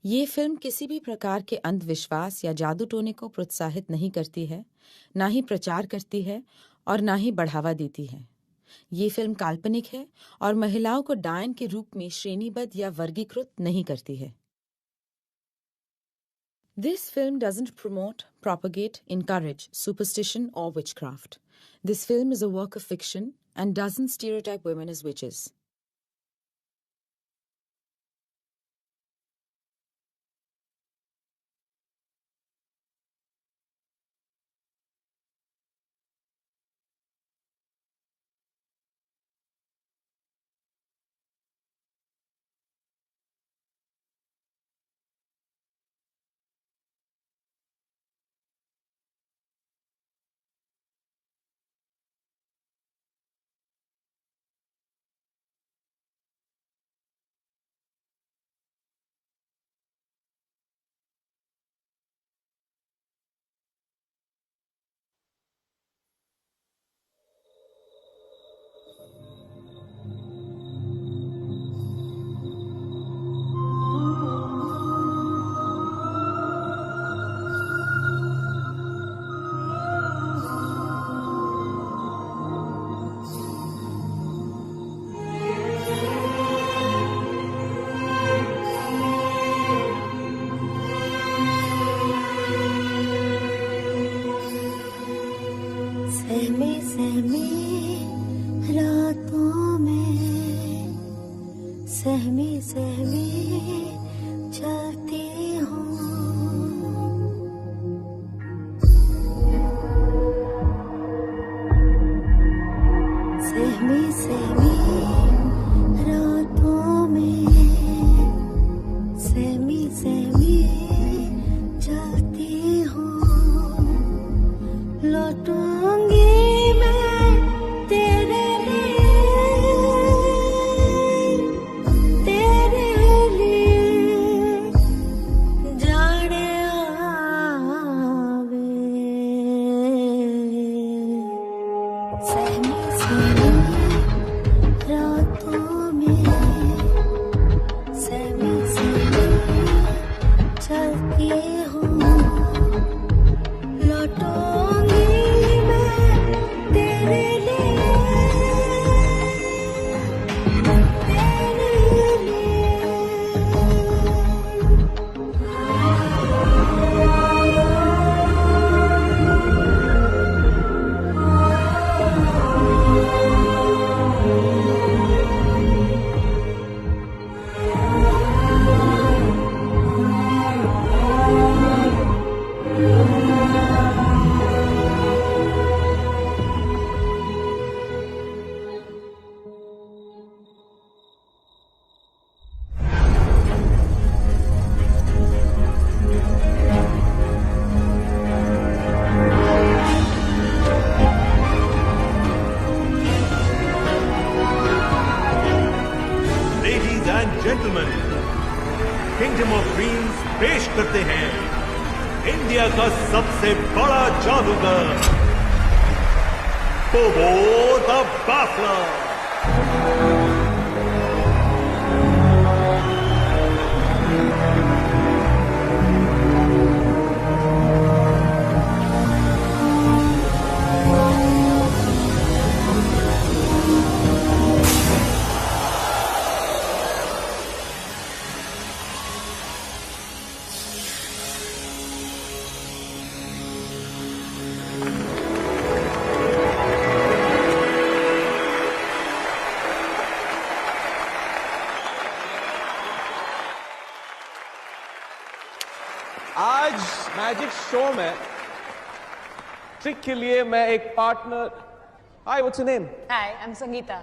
ये फिल्म किसी भी प्रकार के अंधविश्वास या जादू टोने को प्रोत्साहित नहीं करती है, ना ही प्रचार करती है और ना ही बढ़ावा देती है। ये फिल्म काल्पनिक है और महिलाओं को डायन के रूप में श्रेणीबद्ध या वर्गीकृत नहीं करती है। This film doesn't promote, propagate, encourage superstition or witchcraft. This film is a work of fiction and doesn't stereotype women as witches. सहमे सहमे रातों में सहमे सहमे चलती हूँ। सहमे सहमे रातों में सहमे सहमे चलती हूँ। लौटूंगी मैं तेरे लिए जाने आवे। सहमी सहमी रातों में सहमी सहमी चलती हूँ। लौटूंगी जेंटलमैन, किंगडम ऑफ ड्रीम्स पेश करते हैं इंडिया का सबसे बड़ा जादूगर बोबो द बाफलर। आज मैजिक शो में ट्रिक के लिए मैं एक partner. Hi, what's your name? Hi, I am Sangeeta.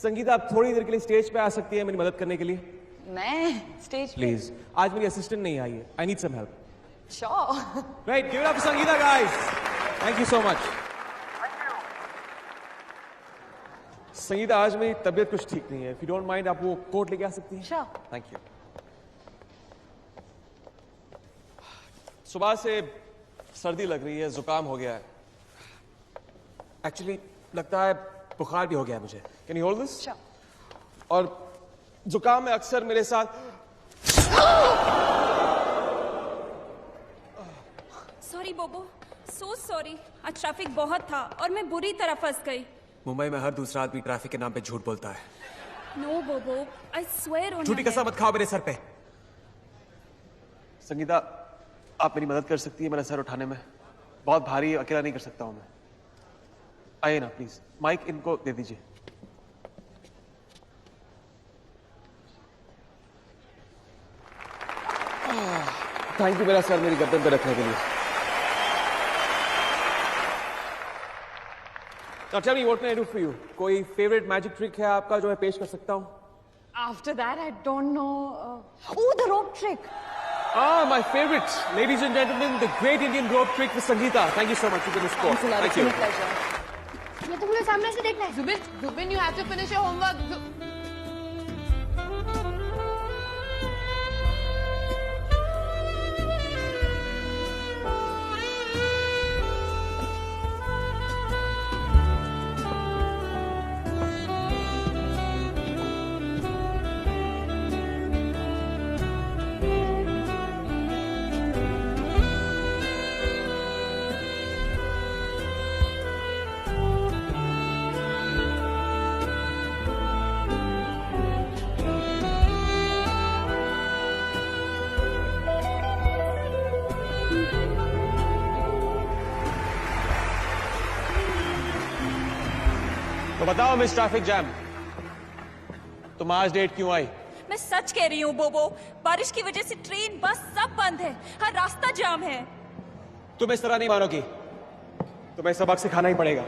Sangeeta, आप थोड़ी देर के लिए स्टेज पे आ सकती है मेरी मदद करने के लिए? मैं स्टेज प्लीज। आज मेरी असिस्टेंट नहीं आई है, I need some help. Sure. Right, give it up for Sangeeta guys. Thank you so much. Sangeeta, आज मेरी तबीयत कुछ ठीक नहीं है। इफ यू डोंट माइंड, आप वो कोट लेके आ सकती हैं? श्योर। Thank you. सुबह से सर्दी लग रही है, जुकाम हो गया है। एक्चुअली लगता है बुखार भी हो गया है मुझे। Can you hold this? Sure. और जुकाम में अक्सर मेरे साथ सॉरी बोबो, सो सॉरी। आज ट्रैफिक बहुत था और मैं बुरी तरह फंस गई। मुंबई में हर दूसरा आदमी ट्रैफिक के नाम पे झूठ बोलता है। नो बोबो, आई स्वेयर ऑन झूठी कसम मत खाओ मेरे सर पे। संगीता, आप मेरी मदद कर सकती है मेरा सर उठाने में? बहुत भारी, अकेला नहीं कर सकता हूं मैं। आइए ना प्लीज, माइक इनको दे दीजिए। थैंक यू मेरा सर मेरी गर्दन पे रखने के लिए। Now tell me, what can I do for you? कोई फेवरेट मैजिक ट्रिक है आपका जो मैं पेश कर सकता हूँ? After that, I don't know. Oh, the rope trick. Ah, my favorite. Ladies and gentlemen, the great Indian rope trick with Sangeeta. Thank you so much for the support. Thank you. It's my pleasure. ये तो मुझे सामने से देखना है। Zubin, you have to finish your homework. तो बताओ miss traffic jam, तुम आज डेट क्यों आई? मैं सच कह रही हूँ बोबो, बारिश की वजह से ट्रेन, बस सब बंद है, हर रास्ता जाम है। तुम इस तरह नहीं मानोगी, तुम्हें सबक सिखाना ही पड़ेगा।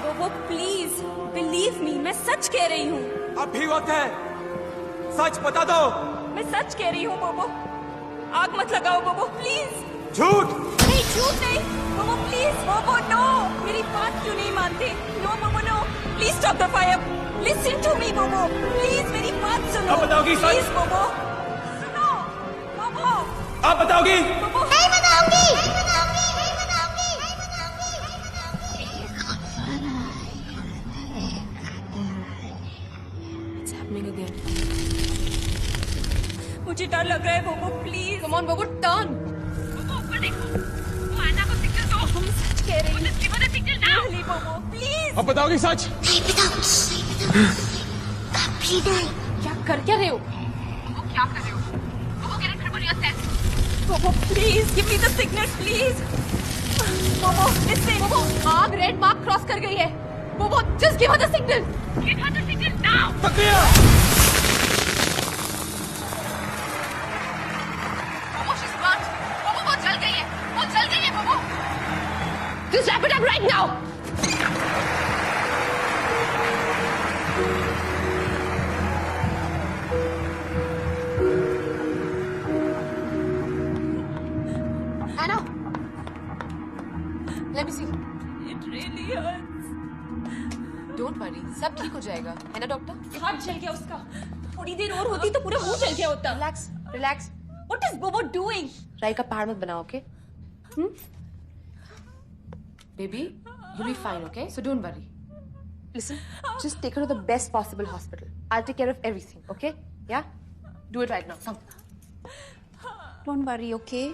बोबो प्लीज बिलीव मी, मैं सच कह रही हूँ। अब भी वक्त है, सच बता दो। मैं सच कह रही हूँ बोबो, आग मत लगाओ बोबो प्लीज। झूठ नहीं, झूठ नहीं बोबो, प्लीज बोबो, नो। मेरी बात क्यों नहीं मानते? No Bobo, no, please stop the fire, listen to me Bobo, please मेरी बात सुनो। अब बताओगी सच? प्लीज बोबो, सुनो बोबो। अब बताओगी? बोबो नहीं बताऊंगी। It's happening again. मुझे डर लग रहा है बोबो, please. Come on, Bobo, turn. बोबो ऊपर देखो, वो आना को सिग्नल दो। हम सच कह रही हैं। Give us a signal now. Please बोबो, प्लीज। अब बताओगी सच? नहीं बताऊंगी। कभी नहीं। क्या कर क्या रहे हो? बोबो क्या कर रहे हो? बोबो गेट इन योरसेल्फ। बोबो please give me the signal please. बोबो लिसन। बोबो, आग रेड मार्क क्रॉस कर गई है। बोबो, just give her the signal. Give her the signal now. तकिया! Bobo, she's burnt. Bobo, वो जल गई है। वो जल गई है, Bobo. Just wrap it up right now. Anna, let me see. It really hurts. Don't worry, सब ठीक हो जाएगा, है ना डॉक्टर? हाथ जल गया उसका। थोड़ी देर और होती तो पूरा मुंह जल गया होता। Relax, relax. What is Bobo doing? राई का पहाड़ मत बनाओ, okay? Baby, you'll be fine, okay? So don't worry. Listen, just take her to the best possible hospital. I'll take care of everything, okay? Yeah? Do it right now. Come. Don't worry, okay?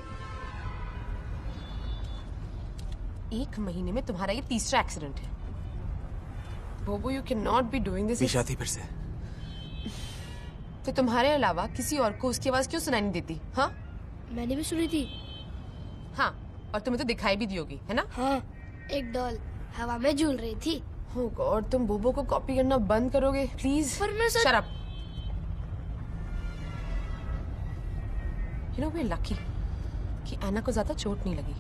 1 महीने में तुम्हारा ये तीसरा accident है। बोबो, you cannot be doing this. निशा थी फिर से। तो तुम्हारे अलावा किसी और को उसकी आवाज क्यों सुनाई नहीं देती? हाँ? मैंने भी सुनी थी। हाँ, और तुम्हें तो दिखाई भी दी होगी, है ना? हाँ, एक डॉल हवा में झूल रही थी। Oh God, तुम बोबो को कॉपी करना बंद करोगे, प्लीज? पर मैं Shut up. You know, we're lucky कि एना को ज्यादा चोट नहीं लगी।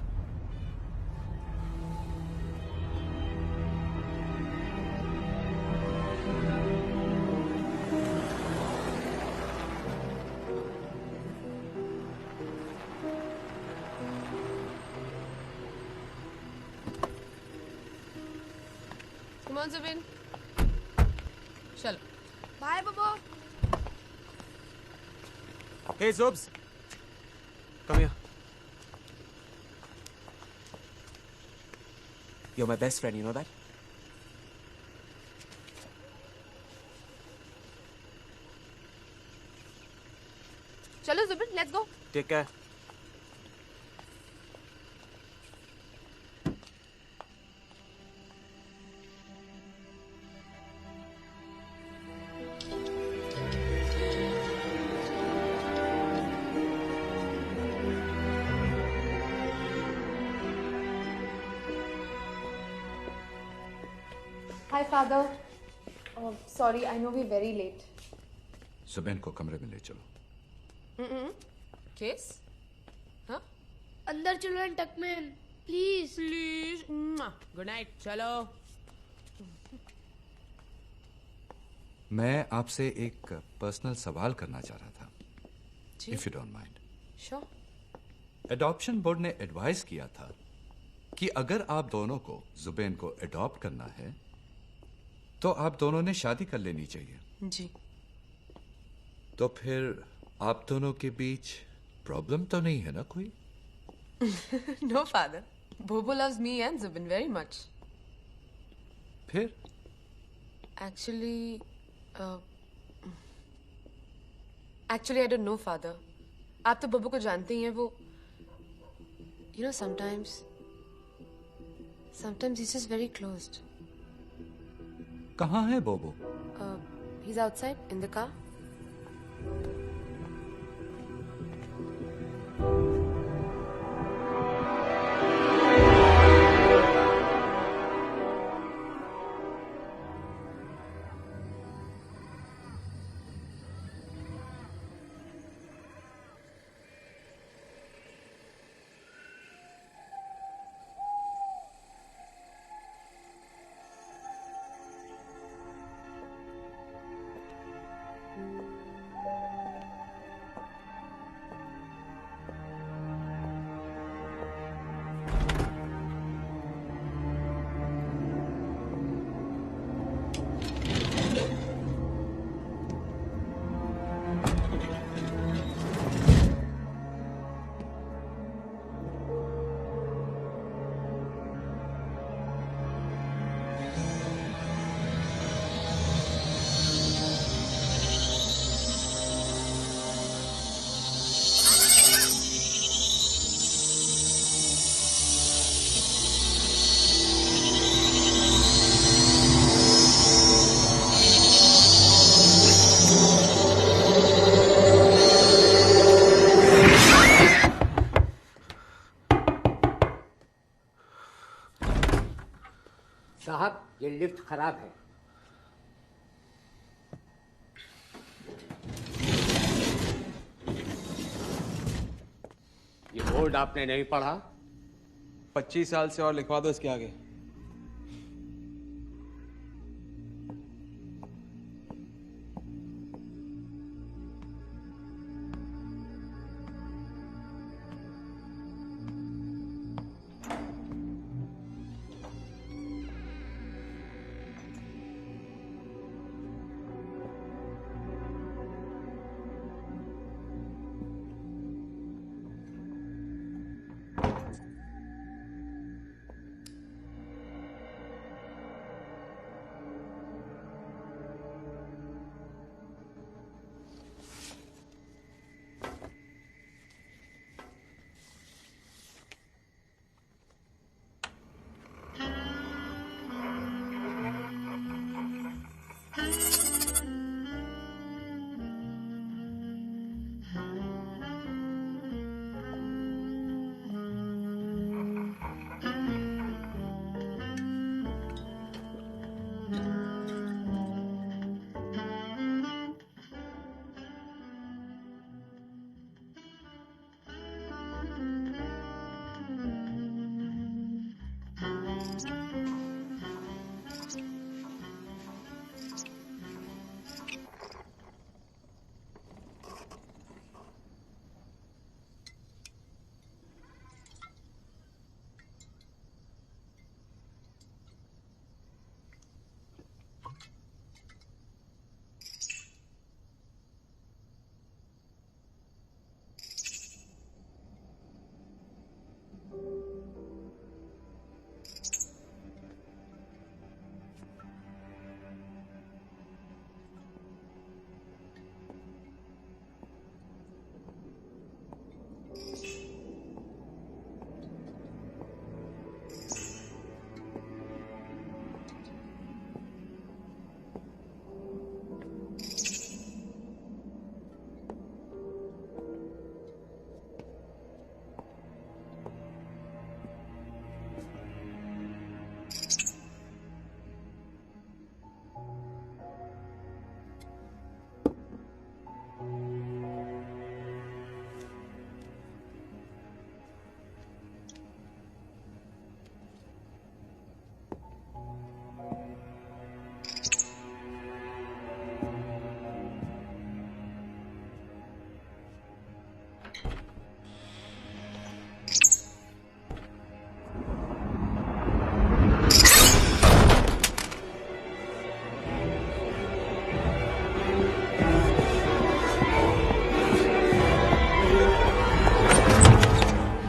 Come on, Zubin. चलो। बाय बबो। Hey Zubs, Come here. you're my best friend, you know that? चलो Zubin, let's go. Take care. Hi, Father. Sorry, I know we're very late. सुबेन को कमरे में ले चलो। Case? Huh? अंदर चलो टकमैन प्लीज। Please. Good night. चलो. मैं आपसे एक पर्सनल सवाल करना चाह रहा था, if you don't mind. Sure. Adoption board ने एडवाइस किया था कि अगर आप दोनों को जुबैन को एडॉप्ट करना है तो आप दोनों ने शादी कर लेनी चाहिए। जी। तो फिर आप दोनों के बीच प्रॉब्लम तो नहीं है ना कोई? No, Father. Bobo loves me and Zubin very much. फिर Actually, I don't know, Father. आप तो बब्बू को जानते ही हैं, वो you know sometimes he's just very closed. कहाँ है बोबो? He's outside in the car. साहब, ये लिफ्ट खराब है। ये बोर्ड आपने नहीं पढ़ा? 25 साल से और लिखवा दो इसके आगे।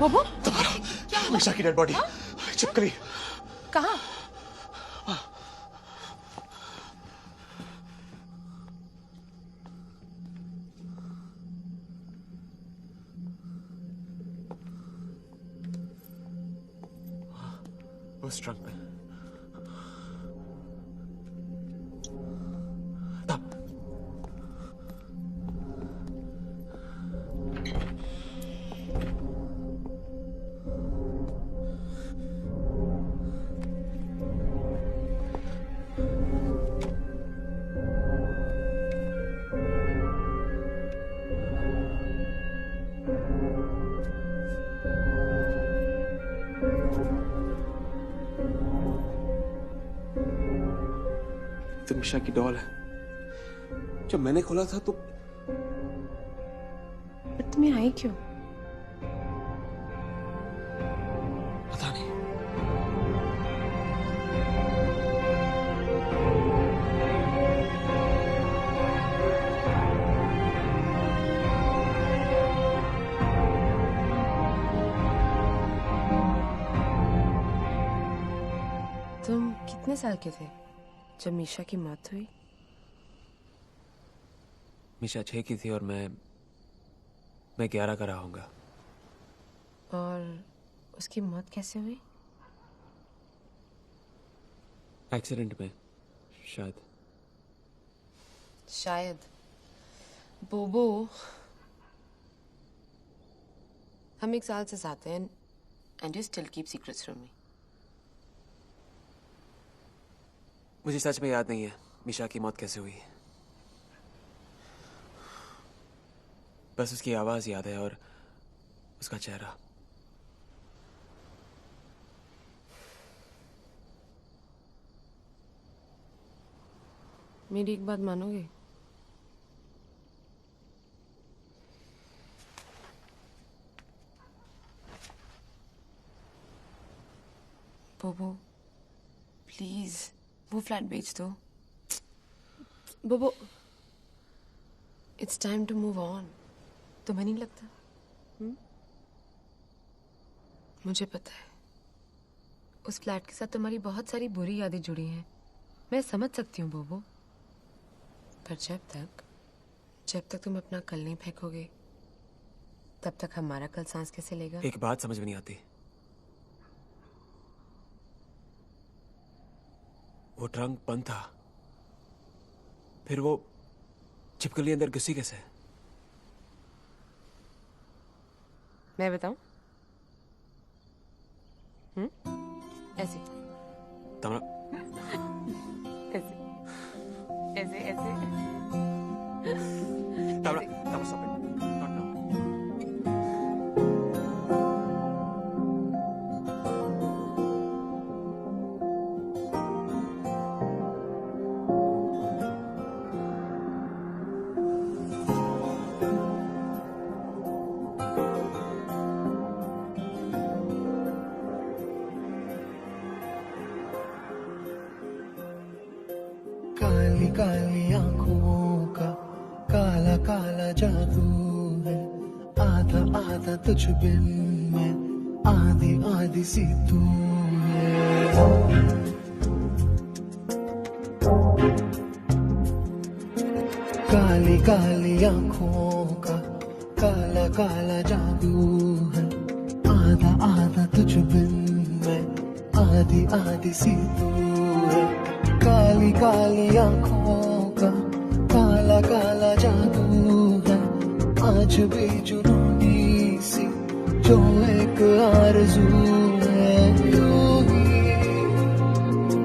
बोबो मीशा की डेड बॉडी छिपकली। कहाँ? उस ट्रक में। तो मीशा की डॉल है। जब मैंने खोला था तो तुम्हें आई क्यों? पता नहीं। तुम कितने साल के थे जब मीशा की मौत हुई? मीशा 6 की थी और मैं 11 का रहा हूँगा। और उसकी मौत कैसे हुई? एक्सीडेंट में शायद। शायद। बोबो, हम 1 साल से साथ हैं and you still keep secrets from me. मुझे सच में याद नहीं है मीशा की मौत कैसे हुई। बस उसकी आवाज याद है और उसका चेहरा। मेरी एक बात मानोगे? बोबो प्लीज वो फ्लैट बेच दो। Bobo it's time to move on. तुम्हें नहीं लगता? मुझे पता है उस फ्लैट के साथ तुम्हारी बहुत सारी बुरी यादें जुड़ी हैं। मैं समझ सकती हूँ बोबो, पर जब तक तुम अपना कल नहीं फेंकोगे तब तक हमारा कल सांस कैसे लेगा? एक बात समझ में नहीं आती, वो ट्रंक बंद था, फिर वो छिपकली अंदर घुसी कैसे? मैं बताऊं? ऐसे तमरा ऐसे ऐसे ऐसे तमरा तमरा stop it. Not now. Kali Kali आंखों का काला काला जादू है, आधा आधा तुझ बिन में आधी आधी सी तू है। काली काली आंखों का काला काला जादू है, आधा आधा तुझ बिन में आधी आधी सी तू है। काली काली आंखों का काला काला जादू है, आज भी जुनूनी सी जो एक आरज़ू है। यूं ही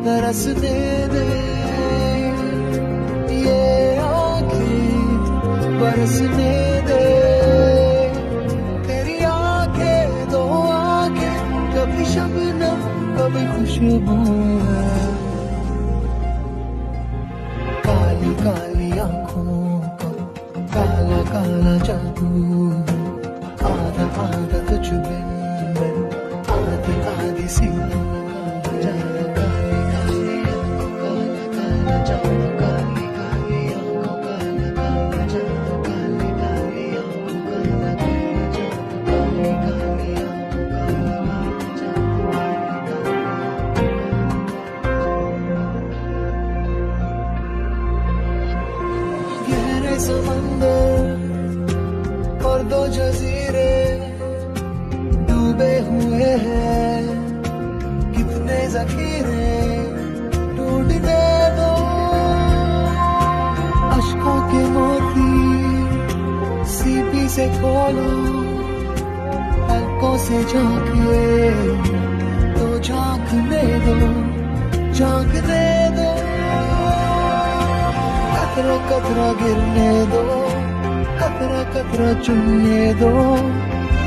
तरसने दे ये आँखें, बरसने दे तेरी आँखें, दो आँखें, कभी शबनम कभी खुशबू है। काली काली आंखों का काला काला जादू है, आधा आधा तुझ बिन में आधी आधी सी तू है। काली काली आंखों काला काला जादू, काली काली आंखों काला काला जादू, काली काली दो जजीरे डूबे हुए हैं, कितने जखीरे ढूंढने दो, अश्कों के मोती सीपी से खोलो, पलकों से झांके तो झांकने दो, झांकने दो, कतरा कतरा गिरने दो, कतरा कतरा चुनने दो,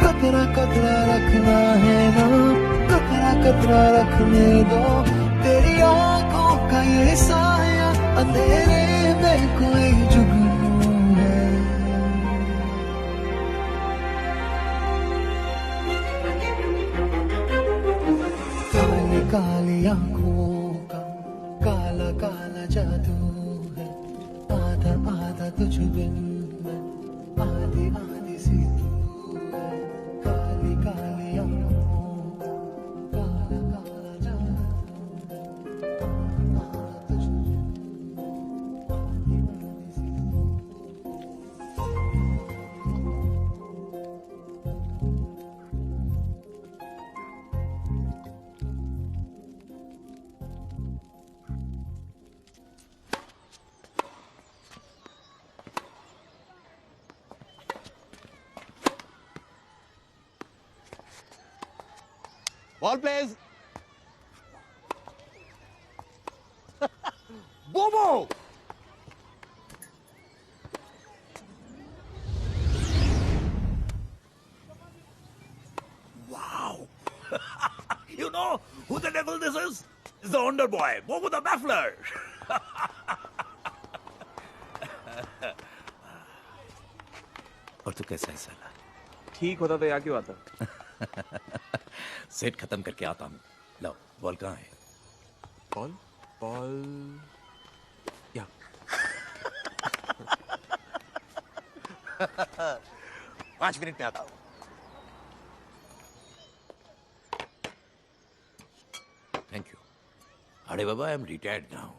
कतरा कतरा रखना है ना, कतरा कतरा रखने दो, तेरी आंखों का ये साया अंधेरे में कोई जुगनू है। काली काली आंखों का काला काला जादू है, आधा आधा तुझ बिन मैं, आधी आधी सी तू है, काली काली आंखों का काला काला जादू है, आधा आधा तुझ बिन, आधी आधी सी तू। Ball plays. Bobo! Wow! You know who the devil this is? It's the Wonder Boy, Bobo the Baffler. और तू कैसा है साला? ठीक होता तो यहाँ क्यों आता? सेट खत्म करके आता हूँ। लो, बॉल कहाँ है? बॉल? बॉल या 5 मिनट में आता हूँ। Thank you. अरे बाबा, I am retired now.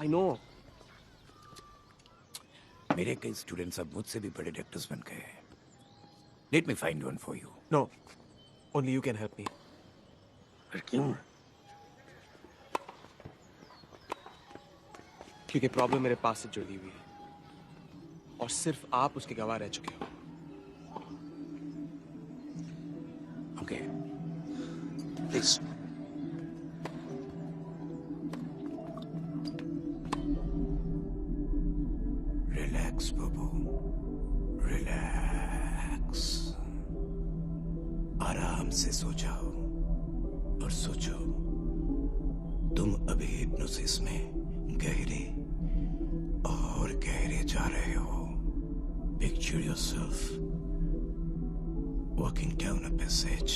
I know. मेरे कई स्टूडेंट्स अब मुझसे भी बड़े डायरेक्टर्स बन गए हैं। Let me find one for you. No, only you can help me. क्यों? क्योंकि प्रॉब्लम मेरे पास से जुड़ी हुई है और सिर्फ आप उसके गवाह रह चुके हो। Okay, please. Relax Babu, relax. आराम से सो जाओ और सोचो, तुम अभी हिप्नोसिस में गहरे और गहरे जा रहे हो। Picture yourself walking down a passage